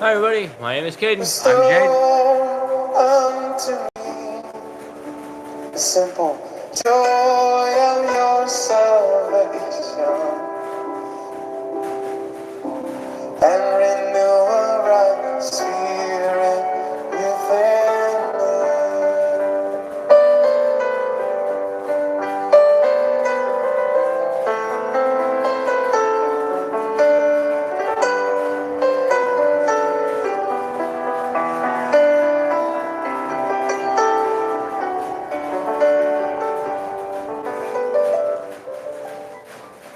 Hi everybody, my name is Caden. I'm Jade. Unto me, the simple joy of your salvation, and renew a right spirit within me.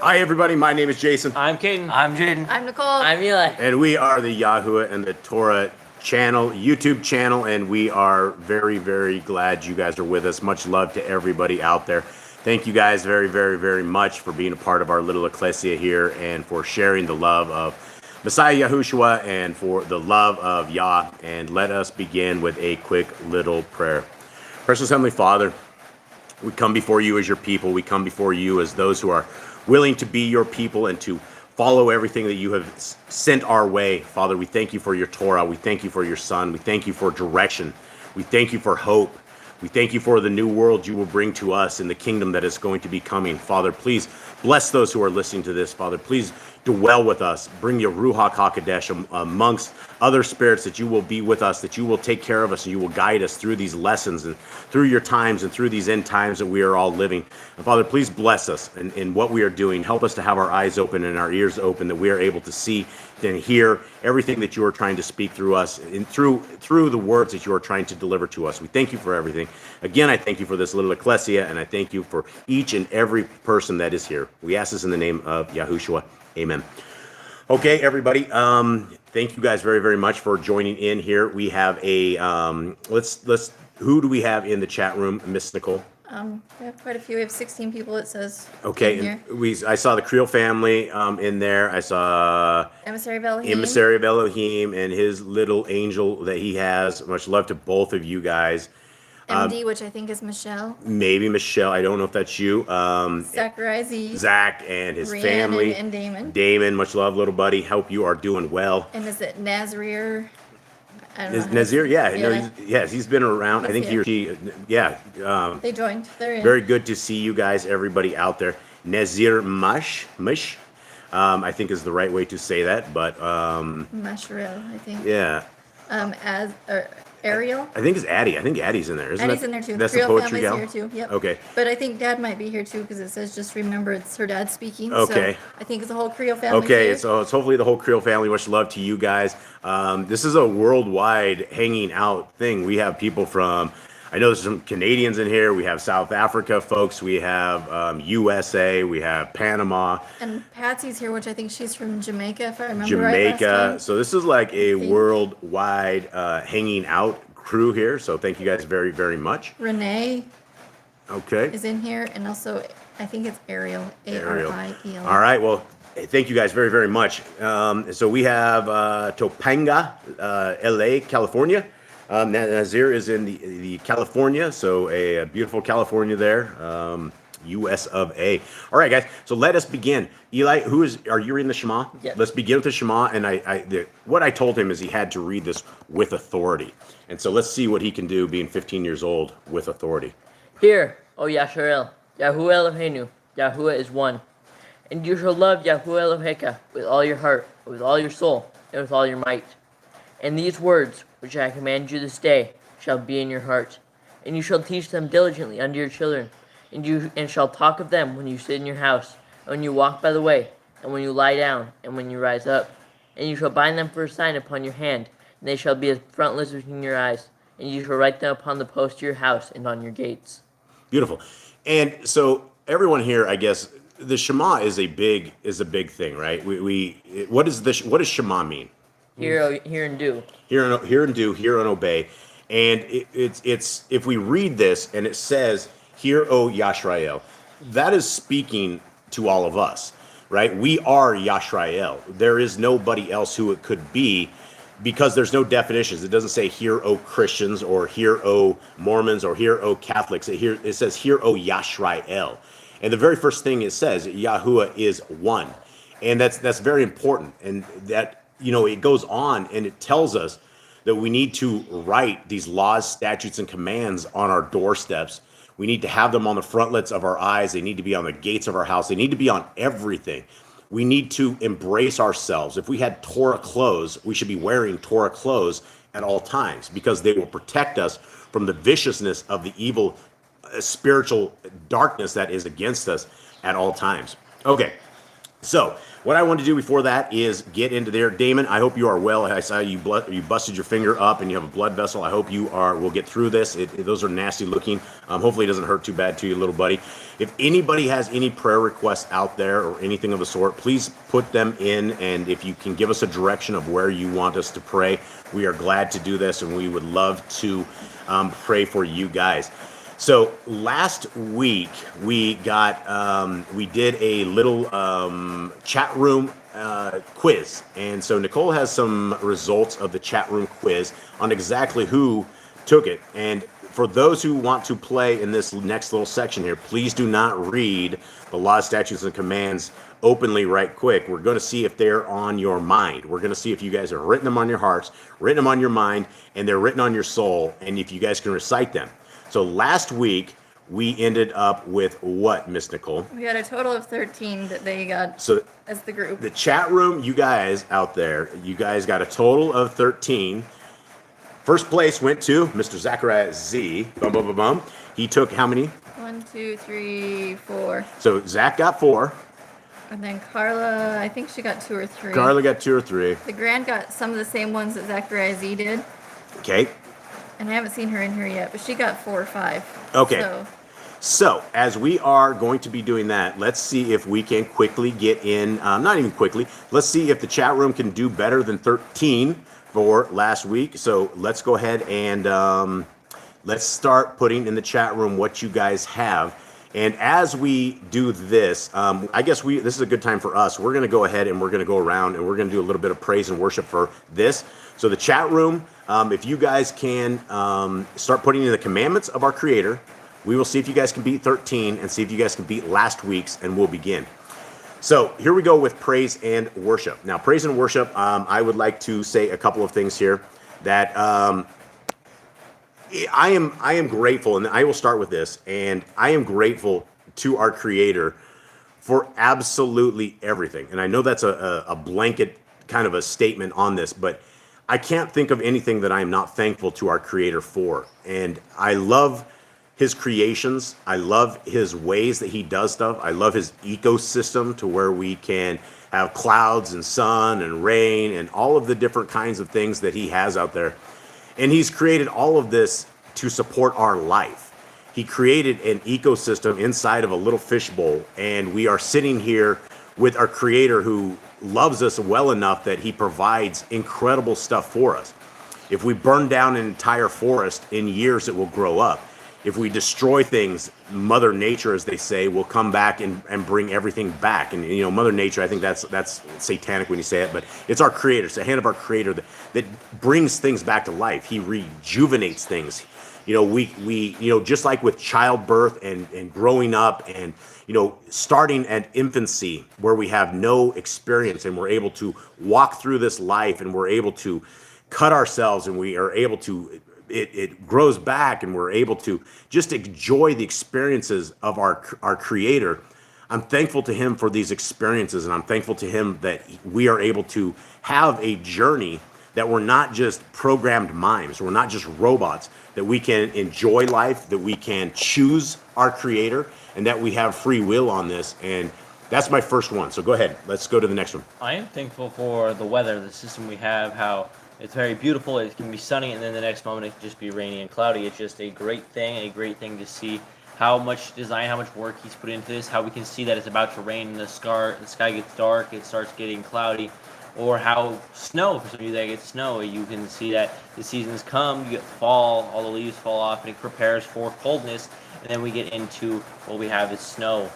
Hi, everybody. My name is Jason. I'm Caden. I'm Jaden. I'm Nicole. I'm Eli. And we are the YAHUAH and the Torah channel, YouTube channel, and we are very, very glad you guys are with us. Much love to everybody out there. Thank you guys very, very, very much for being a part of our little ecclesia here and for sharing the love of Messiah Yahushua and for the love of Yah. And let us begin with a quick little prayer. Precious Heavenly Father, we come before you as your people. We come before you as those who are willing to be your people and to follow everything that you have sent our way. Father, we thank you for your Torah. We thank you for your Son. We thank you for direction. We thank you for hope. We thank you for the new world you will bring to us in the kingdom that is going to be coming. Father, please bless those who are listening to this. Father, please dwell with us. Bring your Ruach HaKodesh amongst other spirits, that you will be with us, that you will take care of us, and you will guide us through these lessons and through your times and through these end times that we are all living. And Father, please bless us in what we are doing. Help us to have our eyes open and our ears open, that we are able to see and hear everything that you are trying to speak through us and through the words that you are trying to deliver to us. We thank you for everything. Again, I thank you for this little ecclesia, and I thank you for each and every person that is here. We ask this in the name of Yahushua. Amen. Okay, everybody. Thank you guys very, very much for joining in here. We have a who do we have in the chat room, Miss Nicole? We have quite a few. We have 16 people, it says. Okay, in here. and I saw the Creole family in there. I saw Emissary of Elohim. Emissary of Elohim and his little angel that he has. Much love to both of you guys. MD, which I think is Michelle. Maybe Michelle. I don't know if that's you. Zachariah Z. Zach and his Rhiannon family. and Damon. Damon, much love, little buddy. Hope you are doing well. And is it Nazir? I don't Is know. Nazir? Yeah, Yeah. No, he's been around. I think he or she, yeah. They joined. They're in. Very good to see you guys, everybody out there. Nazir Mush, I think is the right way to say that, but Mashril, I think. yeah. Ariel. I think it's Addie. I think Addie's in there. Isn't Addie's that, in there too. That's Creole the poetry gal? family's here too. Yep. Okay. But I think Dad might be here too, because it says just remember it's her dad speaking. Okay. So I think it's the whole Creole family. Okay, here. so it's hopefully the whole Creole family. Much love to you guys. This is a worldwide hanging out thing. We have people from, I know there's some Canadians in here. We have South Africa folks. We have USA. We have Panama. And Patsy's here, which I think she's from Jamaica, if I remember right. Last Jamaica. time. So this is like a worldwide hanging out crew here. So thank you guys very, very much. Renee Okay. is in here, and also I think it's Ariel. A-R-I-E-L. All right. Well, thank you guys very, very much. So we have Topanga, LA, California. Nazir is in the California, so a beautiful California there. US of A. All right, guys. So let us begin. Eli, are you reading the Shema? Yes. Let's begin with the Shema. And what I told him is he had to read this with authority. And so let's see what he can do being 15 years old with authority. Hear, O Yasharel, Yahuwah Eloheinu, Yahuwah is one. And you shall love Yahuwah Eloheka with all your heart, with all your soul, and with all your might. And these words, which I command you this day, shall be in your heart. And you shall teach them diligently unto your children, and shall talk of them when you sit in your house, and when you walk by the way, and when you lie down, and when you rise up. And you shall bind them for a sign upon your hand, and they shall be as frontlets between your eyes, and you shall write them upon the post of your house and on your gates. Beautiful. And so everyone here, I guess, the Shema is a big thing, right? What does Shema mean? Hear and do. Hear and do, hear and obey. And it's if we read this and it says, "Hear, O Yashrael," that is speaking to all of us, right? We are Yashrael. There is nobody else who it could be, because there's no definitions. It doesn't say "Hear, O Christians," or "Hear, O Mormons," or "Hear, O Catholics." It says "Hear, O Yashrael." And the very first thing it says, Yahuwah is one. And that's very important. And that it goes on and it tells us that we need to write these laws, statutes, and commands on our doorsteps. We need to have them on the frontlets of our eyes. They need to be on the gates of our house. They need to be on everything. We need to embrace ourselves. If we had Torah clothes, we should be wearing Torah clothes at all times, because they will protect us from the viciousness of the evil spiritual darkness that is against us at all times. Okay. So what I want to do before that is get into there. Damon, I hope you are well. I saw you busted your finger up and you have a blood vessel. I hope you will get through this. Those are nasty looking. Hopefully it doesn't hurt too bad to you, little buddy. If anybody has any prayer requests out there or anything of the sort, please put them in. And if you can give us a direction of where you want us to pray, we are glad to do this, and we would love to pray for you guys. So last week we did a little chat room quiz, and so Nicole has some results of the chat room quiz on exactly who took it. And for those who want to play in this next little section here, please do not read the laws, statutes, and commands openly right quick. We're going to see if they're on your mind. We're going to see if you guys have written them on your hearts, written them on your mind, and they're written on your soul, and if you guys can recite them. So last week, we ended up with what, Miss Nicole? We had a total of 13 that they got as the group. The chat room, you guys out there, you guys got a total of 13. First place went to Mr. Zachariah Z. Bum, bum, bum, bum. He took how many? 1, 2, 3, 4. So Zach got 4. And then Carla, I think she got 2 or 3. Carla got 2 or 3. The Grand got some of the same ones that Zachariah Z did. Okay. And I haven't seen her in here yet, but she got 4 or 5. Okay. So as we are going to be doing that, let's see if we can quickly get in, not even quickly, let's see if the chat room can do better than 13 for last week. So let's go ahead and let's start putting in the chat room what you guys have. And as we do this, I guess this is a good time for us. We're going to go ahead and we're going to go around and we're going to do a little bit of praise and worship for this. So the chat room, if you guys can start putting in the commandments of our Creator, we will see if you guys can beat 13 and see if you guys can beat last week's, and we'll begin. So here we go with praise and worship. Now, praise and worship, I would like to say a couple of things here that I am grateful, and I will start with this, and I am grateful to our Creator for absolutely everything. And I know that's a blanket kind of a statement on this, but I can't think of anything that I am not thankful to our Creator for. And I love His creations. I love His ways that He does stuff. I love His ecosystem to where we can have clouds and sun and rain and all of the different kinds of things that He has out there. And He's created all of this to support our life. He created an ecosystem inside of a little fishbowl, and we are sitting here with our Creator who loves us well enough that He provides incredible stuff for us. If we burn down an entire forest, in years it will grow up. If we destroy things, Mother Nature, as they say, will come back and bring everything back. And, Mother Nature, I think that's satanic when you say it, but it's our Creator. It's the hand of our Creator that brings things back to life. He rejuvenates things. We just like with childbirth and growing up and, starting at infancy where we have no experience and we're able to walk through this life and we're able to cut ourselves and we are able to, it grows back and we're able to just enjoy the experiences of our Creator. I'm thankful to Him for these experiences, and I'm thankful to Him that we are able to have a journey that we're not just programmed mimes, we're not just robots, that we can enjoy life, that we can choose our Creator, and that we have free will on this. And that's my first one. So go ahead, let's go to the next one. I am thankful for the weather, the system we have, how it's very beautiful. It can be sunny, and then the next moment it can just be rainy and cloudy. It's just a great thing to see how much design, how much work He's put into this, how we can see that it's about to rain, the sky gets dark, it starts getting cloudy, or how snow, for some of you that gets snow, you can see that the seasons come, you get fall, all the leaves fall off, and it prepares for coldness, and then we get into what we have is snow.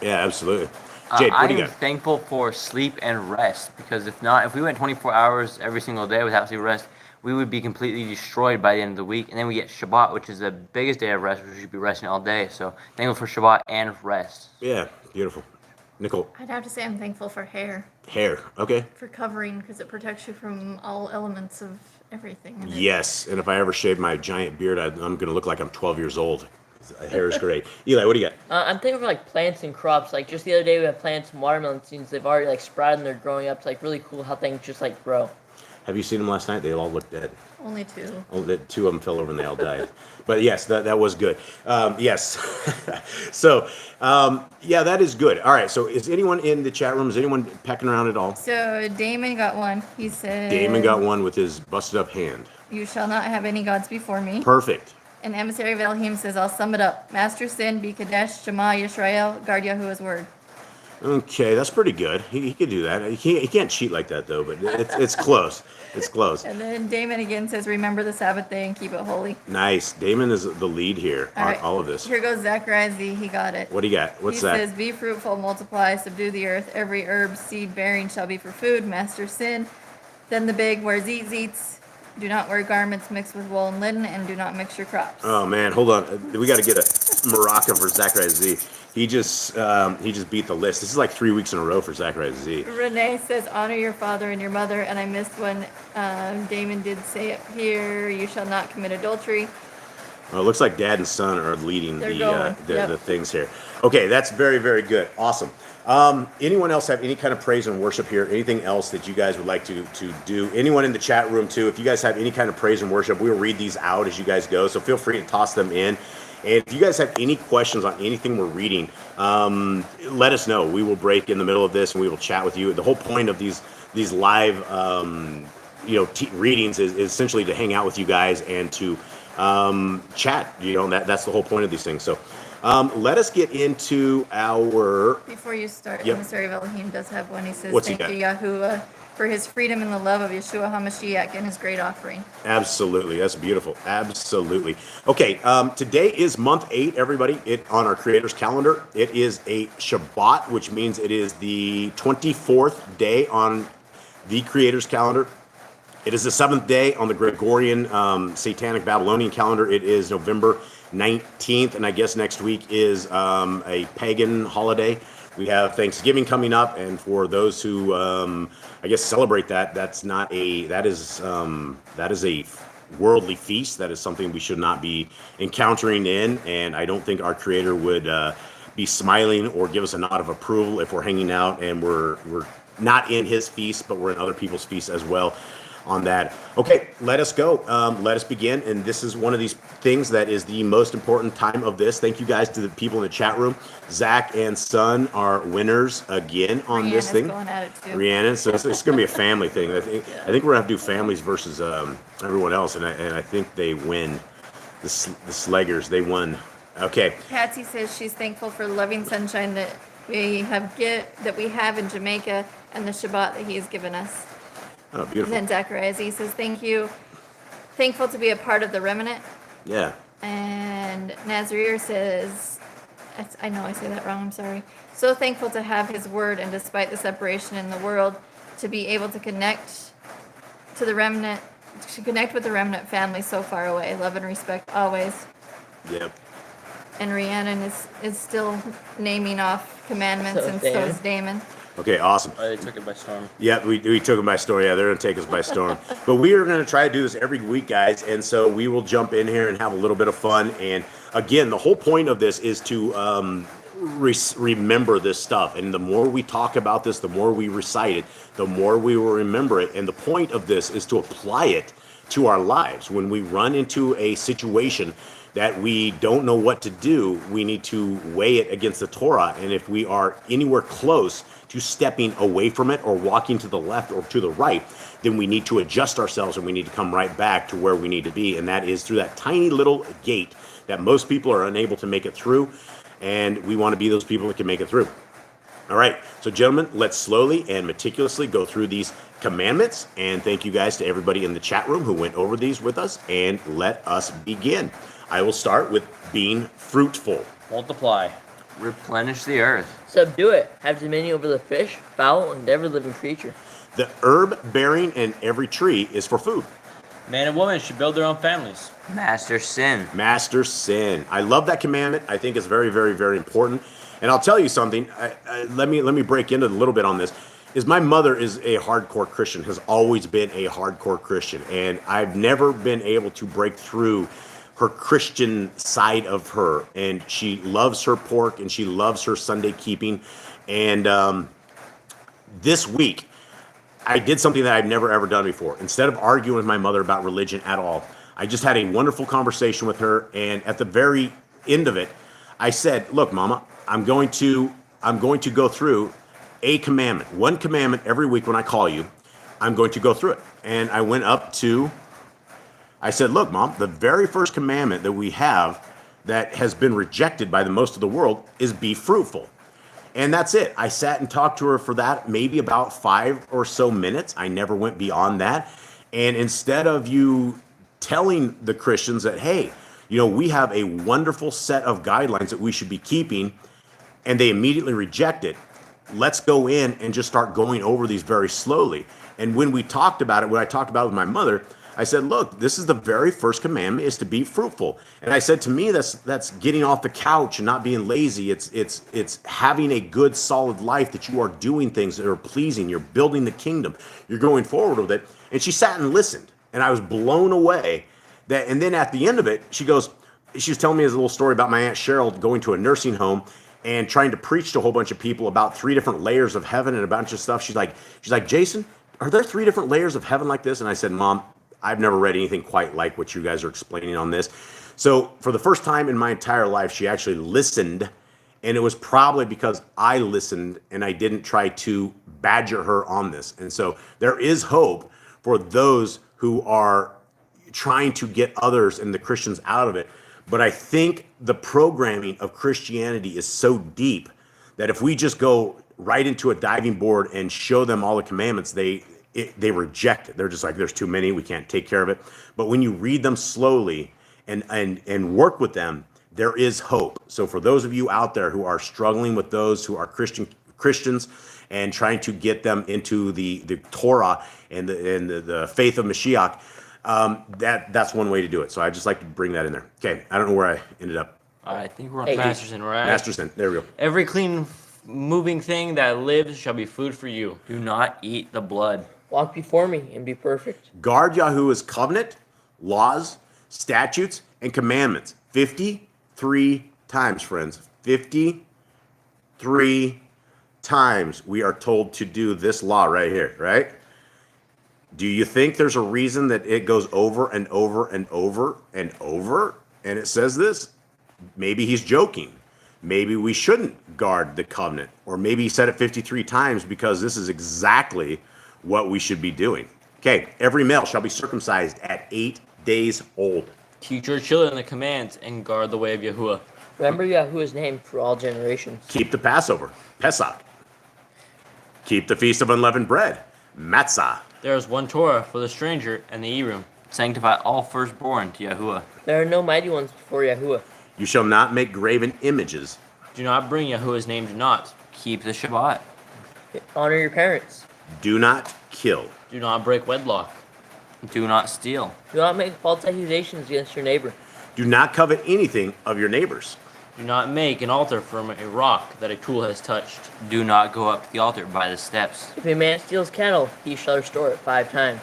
Yeah, absolutely. Jade, what do you got? I'm thankful for sleep and rest, because if we went 24 hours every single day without sleep and rest, we would be completely destroyed by the end of the week. And then we get Shabbat, which is the biggest day of rest. We should be resting all day. So thankful for Shabbat and rest. Yeah, beautiful. Nicole. I'd have to say I'm thankful for hair, Hair. Okay. for covering, because it protects you from all elements of everything. And Yes. And if I ever shave my giant beard, I'm going to look like I'm 12 years old. Hair is great. Eli, what do you got? I'm thinking of like plants and crops. Like just the other day we had plants and watermelon seeds. They've already like sprouted and they're growing up. It's like really cool how things just like grow. Have you seen them last night? They all looked dead. Only two. Oh, two of them fell over and they all died. But yes, that was good. Yes. So, yeah, that is good. All right. So is anyone in the chat room? Is anyone pecking around at all? So Damon got one. He said, Damon got one with his busted up hand. "You shall not have any gods before me." Perfect. And Emissary of Elohim says, "I'll sum it up. Master sin, be Kadesh, Shema, Yisrael, guard Yahuwah's word." Okay, that's pretty good. He could do that. He can't cheat like that though, but it's close. It's close. And then Damon again says, "Remember the Sabbath day and keep it holy." Nice. Damon is the lead here on right. all of this. Here goes Zachariah Z. He got it. What do you got? What's He that? says, "Be fruitful, multiply, subdue the earth. Every herb, seed bearing shall be for food. Master sin." Then the big, wear zeets. Do not wear garments mixed with wool and linen, and do not mix your crops. Oh man, hold on. We got to get a maraca for Zachariah Z. He just beat the list. This is like 3 weeks in a row for Zachariah Z. Renee says, "Honor your father and your mother." And I missed when Damon did say it here, "You shall not commit adultery." Well, it looks like dad and son are leading They're going, yep. the things here. Okay, that's very, very good. Awesome. Anyone else have any kind of praise and worship here? Anything else that you guys would like to do? Anyone in the chat room too? If you guys have any kind of praise and worship, we'll read these out as you guys go. So feel free to toss them in. And if you guys have any questions on anything we're reading, let us know. We will break in the middle of this and we will chat with you. The whole point of these live, readings is essentially to hang out with you guys and to chat. That's the whole point of these things. So let us get into our. Before you start, Yep. Emissary of Elohim does have one. He says, What's he "Thank you, Yahuwah, for his freedom and the love of Yeshua HaMashiach and his great offering." Absolutely. That's beautiful. Absolutely. Okay. Today is month 8, everybody. On our creator's calendar. It is a Shabbat, which means it is the 24th day on the creator's calendar. It is the 7th day on the Gregorian Satanic Babylonian calendar. It is November 19th. And I guess next week is a pagan holiday. We have Thanksgiving coming up, and for those who, I guess, celebrate that is a worldly feast. That is something we should not be encountering in, and I don't think our Creator would be smiling or give us a nod of approval if we're hanging out and we're not in His feast, but we're in other people's feasts as well. On that. Okay, let us go. Let us begin. And this is one of these things that is the most important time of this. Thank you guys to the people in the chat room. Zach and Son are winners again on this thing. Going at it too. Rhiannon, so it's going to be a family thing. I think we're going to have to do families versus everyone else, and I think they win. The Sleggers, they won. Okay. Patsy says she's thankful for the loving sunshine that we have in Jamaica and the Shabbat that He has given us. Oh, beautiful. And then Zachariah Z says, "Thank you. Thankful to be a part of the Remnant." Yeah. And Nazir says, I know I say that wrong, I'm sorry. "So thankful to have His word, and despite the separation in the world, to be able to connect with the Remnant family so far away. Love and respect always." Yep. And Rhiannon is still naming off commandments, So and Damon. so is Damon. Okay, awesome. They took it by storm. Yeah, we took them by storm. Yeah, they're going to take us by storm. But we are going to try to do this every week, guys. And so we will jump in here and have a little bit of fun. And again, the whole point of this is to remember this stuff. And the more we talk about this, the more we recite it, the more we will remember it. And the point of this is to apply it to our lives. When we run into a situation that we don't know what to do, we need to weigh it against the Torah. And if we are anywhere close to stepping away from it or walking to the left or to the right, then we need to adjust ourselves and we need to come right back to where we need to be. And that is through that tiny little gate that most people are unable to make it through. And we want to be those people that can make it through. All right. So gentlemen, let's slowly and meticulously go through these commandments. And thank you guys to everybody in the chat room who went over these with us. And let us begin. I will start with being fruitful. Multiply. Replenish the earth. Subdue it. Have dominion over the fish, fowl, and every living creature. The herb bearing and every tree is for food. Man and woman should build their own families. Master sin. Master sin. I love that commandment. I think it's very, very, very important. And I'll tell you something. Let me break into a little bit on this. Is my mother is a hardcore Christian, has always been a hardcore Christian, and I've never been able to break through her Christian side of her. And she loves her pork and she loves her Sunday keeping. And this week, I did something that I've never ever done before. Instead of arguing with my mother about religion at all, I just had a wonderful conversation with her. And at the very end of it, I said, "Look, Mama, I'm going to go through a commandment, one commandment every week when I call you. I'm going to go through it." And I went up to, I said, "Look, Mom, the very first commandment that we have that has been rejected by the most of the world is be fruitful." And that's it. I sat and talked to her for that, maybe about 5 or so minutes. I never went beyond that. And instead of you telling the Christians that, hey, you know, we have a wonderful set of guidelines that we should be keeping, and they immediately reject it, let's go in and just start going over these very slowly. And when we talked about it, when I talked about it with my mother, I said, "Look, this is the very first commandment is to be fruitful." And I said, to me, that's getting off the couch and not being lazy. It's having a good, solid life that you are doing things that are pleasing. You're building the kingdom. You're going forward with it. And she sat and listened, and I was blown away. And then at the end of it, she was telling me a little story about my Aunt Cheryl going to a nursing home and trying to preach to a whole bunch of people about 3 different layers of heaven and a bunch of stuff. She's like, "Jason, are there 3 different layers of heaven like this?" And I said, "Mom, I've never read anything quite like what you guys are explaining on this." So for the first time in my entire life, she actually listened. And it was probably because I listened and I didn't try to badger her on this. And so there is hope for those who are trying to get others and the Christians out of it. But I think the programming of Christianity is so deep that if we just go right into a diving board and show them all the commandments, they reject it. They're just like, there's too many, we can't take care of it. But when you read them slowly and work with them, there is hope. So for those of you out there who are struggling with those who are Christians and trying to get them into the Torah and the faith of Mashiach, that's one way to do it. So I just like to bring that in there. Okay, I don't know where I ended up. I think we're on Masterson, right? Masterson, there we go. Every clean, moving thing that lives shall be food for you. Do not eat the blood. Walk before me and be perfect. Guard Yahuwah's covenant, laws, statutes, and commandments. 53 times, friends. 53 times we are told to do this law right here, right? Do you think there's a reason that it goes over and over and over and over? And it says this? Maybe he's joking. Maybe we shouldn't guard the covenant. Or maybe he said it 53 times because this is exactly what we should be doing. Okay, every male shall be circumcised at 8 days old. Teach your children the commands and guard the way of Yahuwah. Remember Yahuwah's name for all generations. Keep the Passover, Pesach. Keep the Feast of Unleavened Bread, Matzah. There is one Torah for the stranger and the Erum. Sanctify all firstborn to Yahuwah. There are no mighty ones before Yahuwah. You shall not make graven images. Do not bring Yahuwah's name to naught. Keep the Shabbat. Honor your parents. Do not kill. Do not break wedlock. Do not steal. Do not make false accusations against your neighbor. Do not covet anything of your neighbors. Do not make an altar from a rock that a tool has touched. Do not go up to the altar by the steps. If a man steals cattle, he shall restore it 5 times.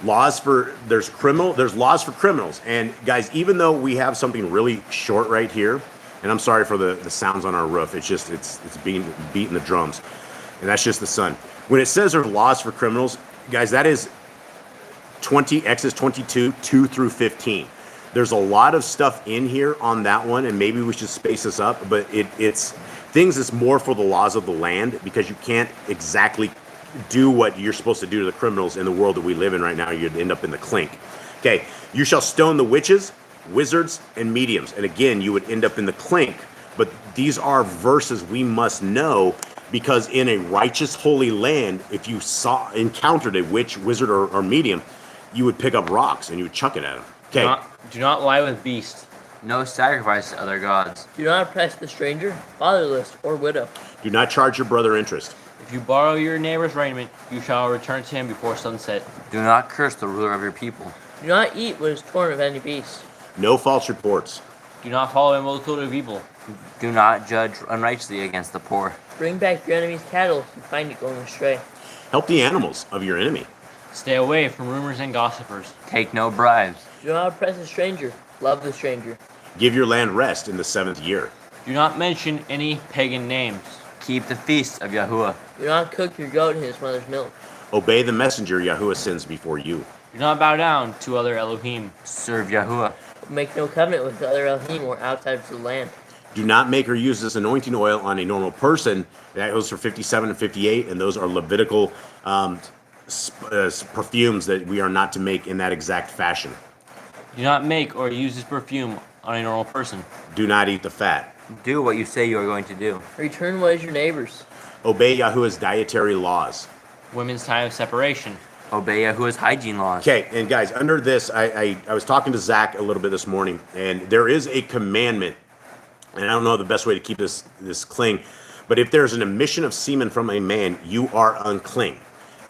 There's laws for criminals. And guys, even though we have something really short right here, and I'm sorry for the sounds on our roof, it's beating the drums. And that's just the sun. When it says there's laws for criminals, guys, that is Exodus 22, 2 through 15. There's a lot of stuff in here on that one, and maybe we should space this up, but it's things that's more for the laws of the land, because you can't exactly do what you're supposed to do to the criminals in the world that we live in right now. You'd end up in the clink. Okay, you shall stone the witches, wizards, and mediums. And again, you would end up in the clink, but these are verses we must know, because in a righteous holy land, if you encountered a witch, wizard, or medium, you would pick up rocks and you would chuck it at them. Okay. Do not lie with beasts. No sacrifice to other gods. Do not oppress the stranger, fatherless, or widow. Do not charge your brother interest. If you borrow your neighbor's raiment, you shall return to him before sunset. Do not curse the ruler of your people. Do not eat what is torn of any beast. No false reports. Do not follow a multitude of evil. Do not judge unrighteously against the poor. Bring back your enemy's cattle if you find it going astray. Help the animals of your enemy. Stay away from rumors and gossipers. Take no bribes. Do not oppress a stranger. Love the stranger. Give your land rest in the 7th year. Do not mention any pagan names. Keep the feasts of Yahuwah. Do not cook your goat in his mother's milk. Obey the messenger Yahuwah sends before you. Do not bow down to other Elohim. Serve Yahuwah. Make no covenant with other Elohim or outsiders of the land. Do not make or use this anointing oil on a normal person. That goes for 57 and 58, and those are Levitical perfumes that we are not to make in that exact fashion. Do not make or use this perfume on a normal person. Do not eat the fat. Do what you say you are going to do. Return what is your neighbor's. Obey Yahuwah's dietary laws. Women's time of separation. Obey Yahuwah's hygiene laws. Okay, and guys, under this, I was talking to Zach a little bit this morning, and there is a commandment, and I don't know the best way to keep this clean, but if there's an emission of semen from a man, you are unclean.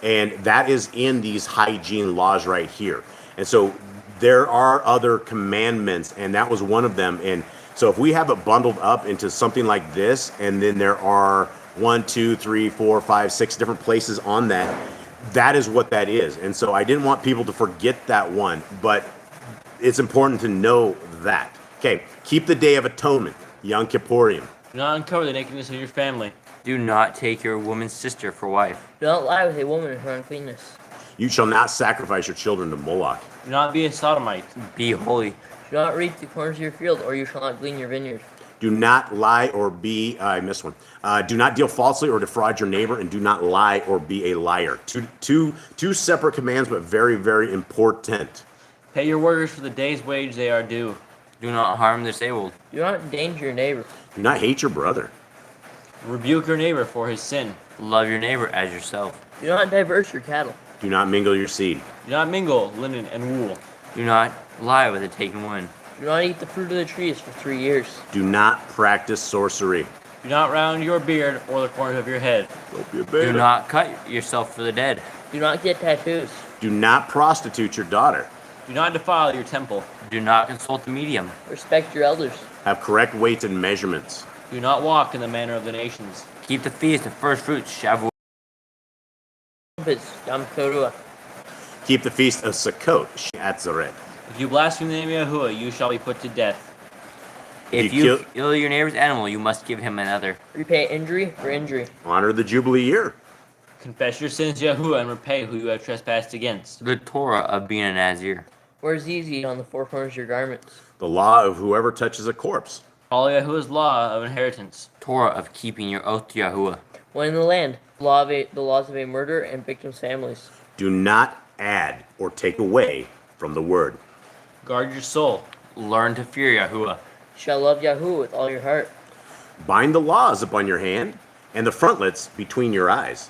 And that is in these hygiene laws right here. And so there are other commandments, and that was one of them. And so if we have it bundled up into something like this, and then there are 1, 2, 3, 4, 5, 6 different places on that, that is what that is. And so I didn't want people to forget that one, but it's important to know that. Okay, keep the Day of Atonement, Yom Kippurim. Do not uncover the nakedness of your family. Do not take your woman's sister for wife. Do not lie with a woman in her uncleanness. You shall not sacrifice your children to Moloch. Do not be a sodomite. Be holy. Do not reap the corners of your field, or you shall not glean your vineyard. Do not lie or be, I missed one. Do not deal falsely or defraud your neighbor, and do not lie or be a liar. Two separate commands, but very, very important. Pay your workers for the day's wage they are due. Do not harm the disabled. Do not endanger your neighbor. Do not hate your brother. Rebuke your neighbor for his sin. Love your neighbor as yourself. Do not diverse your cattle. Do not mingle your seed. Do not mingle linen and wool. Do not lie with a taken woman. Do not eat the fruit of the trees for 3 years. Do not practice sorcery. Do not round your beard or the corners of your head. Don't be a beta. Do not cut yourself for the dead. Do not get tattoos. Do not prostitute your daughter. Do not defile your temple. Do not consult the medium. Respect your elders. Have correct weights and measurements. Do not walk in the manner of the nations. Keep the feast of first fruits, Shavuot. Trumpets, Yom Kippur. Keep the feast of Sukkot, Shatzaret. If you blaspheme the name of Yahuwah, you shall be put to death. If you kill your neighbor's animal, you must give him another. Repay injury for injury. Honor the Jubilee year. Confess your sins to Yahuwah and repay who you have trespassed against. The Torah of being a Nazir. Wear zizi on the four corners of your garments. The law of whoever touches a corpse. Follow Yahuwah's law of inheritance. Torah of keeping your oath to Yahuwah. When in the land, the laws of a murderer and victims' families. Do not add or take away from the word. Guard your soul. Learn to fear Yahuwah. You shall love Yahuwah with all your heart. Bind the laws upon your hand and the frontlets between your eyes.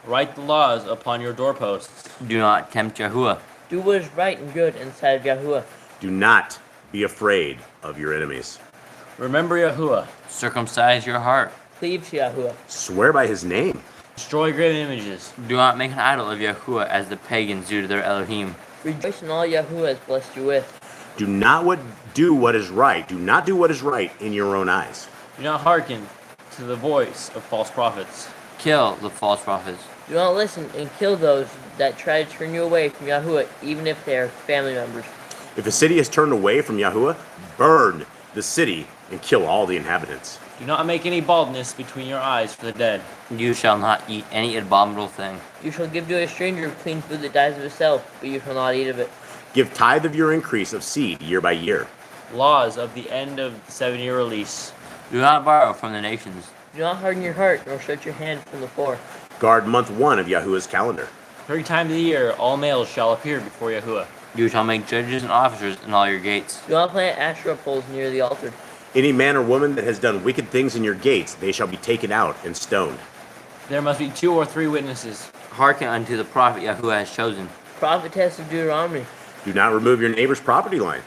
Write the laws upon your doorposts. Do not tempt Yahuwah. Do what is right and good in the sight of Yahuwah. Do not be afraid of your enemies. Remember Yahuwah. Circumcise your heart. Cleave to Yahuwah. Swear by his name. Destroy graven images. Do not make an idol of Yahuwah as the pagans do to their Elohim. Rejoice in all Yahuwah has blessed you with. Do not do what is right. Do not do what is right in your own eyes. Do not hearken to the voice of false prophets. Kill the false prophets. Do not listen and kill those that try to turn you away from Yahuwah, even if they are family members. If a city is turned away from Yahuwah, burn the city and kill all the inhabitants. Do not make any baldness between your eyes for the dead. You shall not eat any abominable thing. You shall give to a stranger clean food that dies of itself, but you shall not eat of it. Give tithe of your increase of seed year by year. Laws of the end of the 7-year release. Do not borrow from the nations. Do not harden your heart, nor shut your hand from the poor. Guard month 1 of Yahuwah's calendar. 3 times a year, all males shall appear before Yahuwah. You shall make judges and officers in all your gates. Do not plant Asherah poles near the altar. Any man or woman that has done wicked things in your gates, they shall be taken out and stoned. There must be 2 or 3 witnesses. Hearken unto the prophet Yahuwah has chosen. Prophetess of Deuteronomy. Do not remove your neighbor's property line.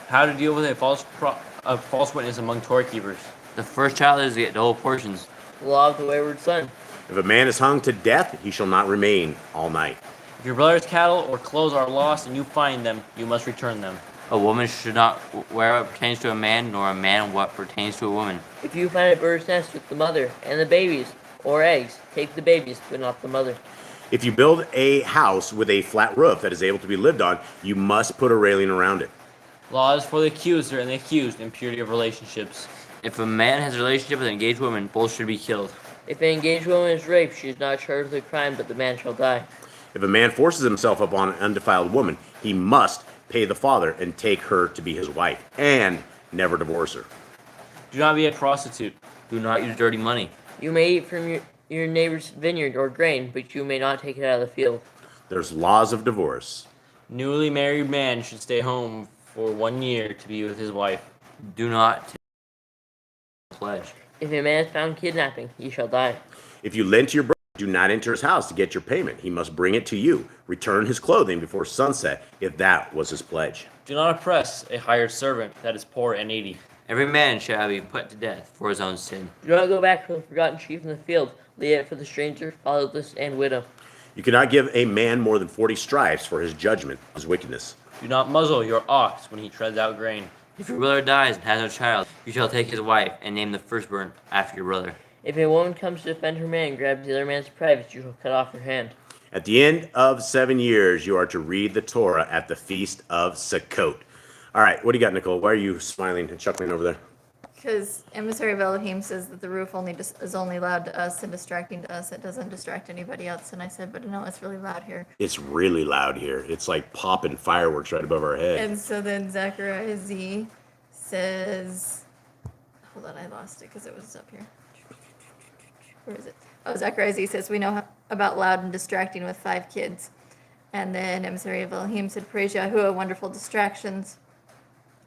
How to deal with a false witness among Torah keepers. The first child is to get double portions. The law of the wayward son. If a man is hung to death, he shall not remain all night. If your brother's cattle or clothes are lost and you find them, you must return them. A woman should not wear what pertains to a man, nor a man what pertains to a woman. If you find a bird's nest with the mother and the babies, or eggs, take the babies, but not the mother. If you build a house with a flat roof that is able to be lived on, you must put a railing around it. Laws for the accuser and the accused in purity of relationships. If a man has a relationship with an engaged woman, both should be killed. If an engaged woman is raped, she is not charged with a crime, but the man shall die. If a man forces himself upon an undefiled woman, he must pay the father and take her to be his wife, and never divorce her. Do not be a prostitute. Do not use dirty money. You may eat from your neighbor's vineyard or grain, but you may not take it out of the field. There's laws of divorce. Newly married man should stay home for 1 year to be with his wife. Do not take a pledge. If a man is found kidnapping, he shall die. If you lend to your brother, do not enter his house to get your payment. He must bring it to you. Return his clothing before sunset, if that was his pledge. Do not oppress a hired servant that is poor and needy. Every man shall be put to death for his own sin. Do not go back for the forgotten sheep in the field. Leave it for the stranger, fatherless, and widow. You cannot give a man more than 40 stripes for his judgment, his wickedness. Do not muzzle your ox when he treads out grain. If your brother dies and has no child, you shall take his wife and name the firstborn after your brother. If a woman comes to defend her man and grabs the other man's privates, you shall cut off her hand. At the end of 7 years, you are to read the Torah at the Feast of Sukkot. All right, what do you got, Nicole? Why are you smiling and chuckling over there? Because emissary of Elohim says that the roof is only loud to us and distracting to us. It doesn't distract anybody else. And I said, but no, it's really loud here. It's really loud here. It's like popping fireworks right above our head. And so then Zechariah Z says, hold on, I lost it because it was up here. Where is it? Oh, Zechariah Z says, we know about loud and distracting with 5 kids. And then emissary of Elohim said, praise Yahuwah, wonderful distractions.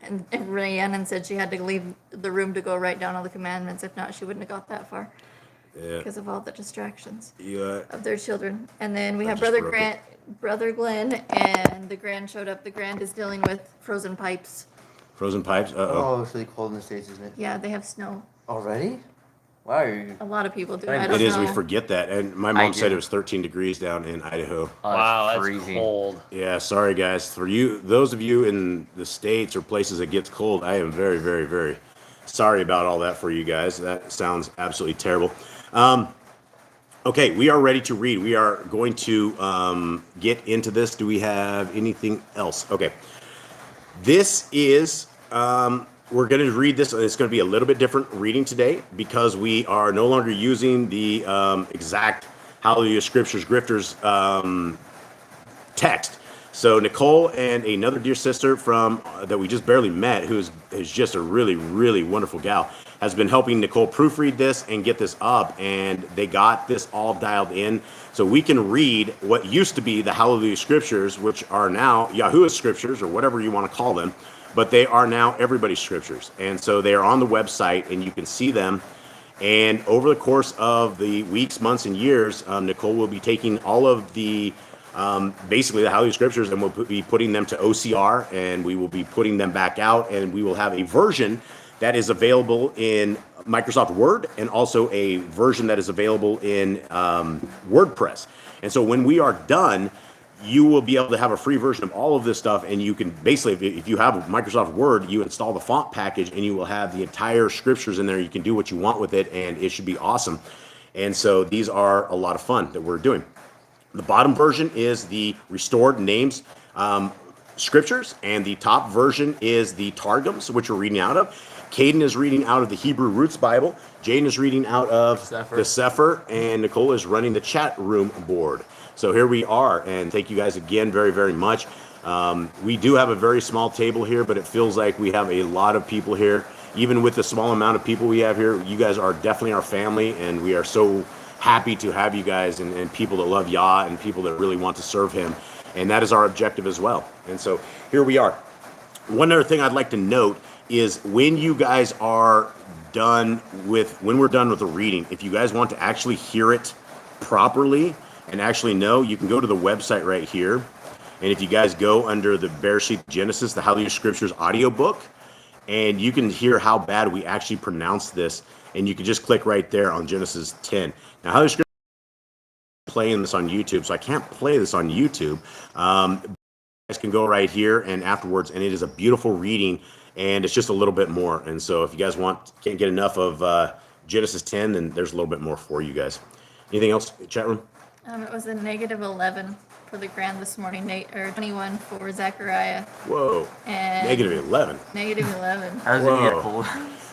And Rhiannon said she had to leave the room to go write down all the commandments. If not, she wouldn't have got that far. Yeah. Because of all the distractions Yeah. of their children. And then we I have just Brother broke Grant, Brother Glenn, and the Grand showed up. The Grand is dealing with frozen pipes. Frozen pipes? Uh-oh. it's really cold in the States, isn't it? Yeah, they have snow. Already? Wow, A lot of people do. It I don't It is. know. We forget that. And my mom said do. it was 13 degrees down in Idaho. Wow, that's freezing. cold. Yeah, sorry, guys. For you, those of you in the States or places that gets cold, I am very, very, very sorry about all that for you guys. That sounds absolutely terrible. Okay, we are ready to read. We are going to get into this. Do we have anything else? Okay. This is... we're going to read this. It's going to be a little bit different reading today because we are no longer using the exact Hallelujah Scriptures Grifters text. So Nicole and another dear sister from that we just barely met, who's just a really, really wonderful gal, has been helping Nicole proofread this and get this up, and they got this all dialed in. So we can read what used to be the Hallelujah Scriptures, which are now YAHUAH Scriptures, or whatever you want to call them. But they are now everybody's scriptures. And so they are on the website and you can see them. And over the course of the weeks, months, and years, Nicole will be taking all of the, basically the Hallelujah Scriptures, and we'll be putting them to OCR, and we will be putting them back out, and we will have a version that is available in Microsoft Word and also a version that is available in WordPress. And so when we are done, you will be able to have a free version of all of this stuff, and you can basically, if you have Microsoft Word, you install the font package and you will have the entire scriptures in there. You can do what you want with it, and it should be awesome. And so these are a lot of fun that we're doing. The bottom version is the restored names scriptures, and the top version is the Targums, which we're reading out of. Caden is reading out of the Hebrew Roots Bible. Jaden is reading out of the Sefer, and Nicole is running the chat room board. So here we are, and thank you guys again very, very much. We do have a very small table here, but it feels like we have a lot of people here. Even with the small amount of people we have here, you guys are definitely our family, and we are so happy to have you guys and people that love Yah and people that really want to serve Him. And that is our objective as well. And so here we are. One other thing I'd like to note is when you guys are done with, when we're done with the reading, if you guys want to actually hear it properly and actually know, you can go to the website right here. And if you guys go under the Bereshit Genesis, the Hallelujah Scriptures audiobook, and you can hear how bad we actually pronounce this, and you can just click right there on Genesis 10. Now, Hallelujah Scriptures playing this on YouTube, so I can't play this on YouTube. You guys can go right here and afterwards, and it is a beautiful reading, and it's just a little bit more. And so if you guys can't get enough of Genesis 10, then there's a little bit more for you guys. Anything else, chat room? It was a -11 for the grand this morning, Nate, or 21 for Zechariah. Whoa. And -11. -11. How's it get Whoa. cold?